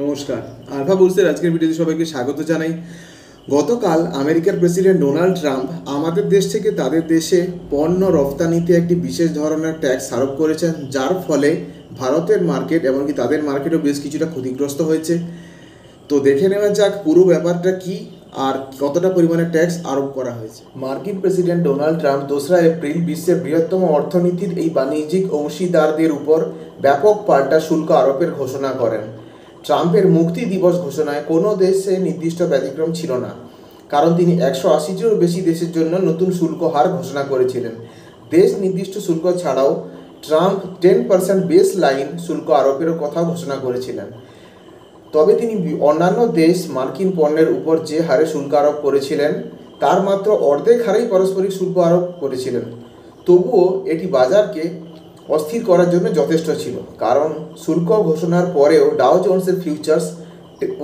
নমস্কার। আলফা বুলসের আজকের ভিডিওতে সবাইকে স্বাগত জানাই। গতকাল আমেরিকার প্রেসিডেন্ট ডোনাল্ড ট্রাম্প আমাদের দেশ থেকে তাদের দেশে পণ্য রফতানিতে একটি বিশেষ ধরনের ট্যাক্স আরোপ করেছেন, যার ফলে ভারতের মার্কেট এমনকি তাদের মার্কেটও বেশ কিছুটা ক্ষতিগ্রস্ত হয়েছে। তো দেখে নেওয়া যাক পুরো ব্যাপারটা কি আর কতটা পরিমাণে ট্যাক্স আরোপ করা হয়েছে। মার্কিন প্রেসিডেন্ট ডোনাল্ড ট্রাম্প 2রা এপ্রিল বিশ্বের বৃহত্তম অর্থনীতির এই বাণিজ্যিক অংশীদারদের উপর ব্যাপক পাল্টা শুল্ক আরোপের ঘোষণা করেন। ট্রাম্পের মুক্তি দিবস ঘোষণায় কোনো দেশে নির্দিষ্ট ব্যতিক্রম ছিল না, কারণ তিনি 180টিরও বেশি দেশের জন্য নতুন শুল্ক হার ঘোষণা করেছিলেন। দেশ নির্দিষ্ট শুল্ক ছাড়াও ট্রাম্প 10% বেস লাইন শুল্ক আরোপেরও কথা ঘোষণা করেছিলেন। তবে তিনি অন্যান্য দেশ মার্কিন পণ্যের উপর যে হারে শুল্ক আরোপ করেছিলেন তার মাত্র অর্ধেক হারেই পারস্পরিক শুল্ক আরোপ করেছিলেন। তবুও এটি বাজারকে অস্থির করার জন্য যথেষ্ট ছিল, কারণ শুল্ক ঘোষণার পরেও ডাও জোন্সের ফিউচার্স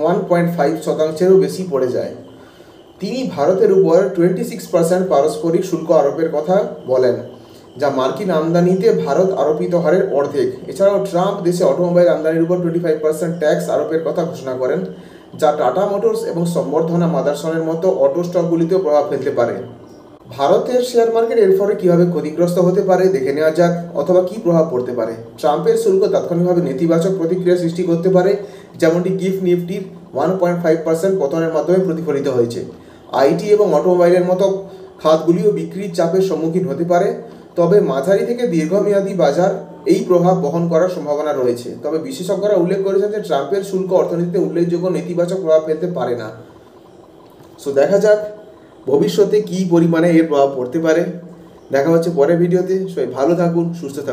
1.5%-এরও বেশি পড়ে যায়। তিনি ভারতের উপর 26% পারস্পরিক শুল্ক আরোপের কথা বলেন, যা মার্কিন আমদানিতে ভারত আরোপিত হারের অর্ধেক। এছাড়াও ট্রাম্প দেশে অটোমোবাইল আমদানির উপর 25% ট্যাক্স আরোপের কথা ঘোষণা করেন, যা টাটা মোটরস এবং সম্বর্ধনা মাদারসনের মতো অটো স্টকগুলিতেও প্রভাব ফেলতে পারে। ভারতের শেয়ার মার্কেট এর ফলে কীভাবে ক্ষতিগ্রস্ত হতে পারে দেখে নেওয়া যাক, অথবা কী প্রভাব পড়তে পারে। ট্রাম্পের শুল্ক তাৎক্ষণিকভাবে নেতিবাচক প্রতিক্রিয়া সৃষ্টি করতে পারে, যেমনটি গিফট নিফটির 1.5% পতনের মাধ্যমে প্রতিফলিত হয়েছে। আইটি এবং অটোমোবাইলের মতো খাতগুলিও বিক্রির চাপের সম্মুখীন হতে পারে, তবে মাঝারি থেকে দীর্ঘমেয়াদী বাজার এই প্রভাব বহন করার সম্ভাবনা রয়েছে। তবে বিশেষজ্ঞরা উল্লেখ করেছেন যে ট্রাম্পের শুল্ক অর্থনীতিতে উল্লেখযোগ্য নেতিবাচক প্রভাব ফেলতে পারে না। দেখা যাক ভবিষ্যতে কী পরিমাণে এর প্রভাব পড়তে পারে। দেখা হচ্ছে পরের ভিডিওতে। সবাই ভালো থাকুন, সুস্থ থাকুন।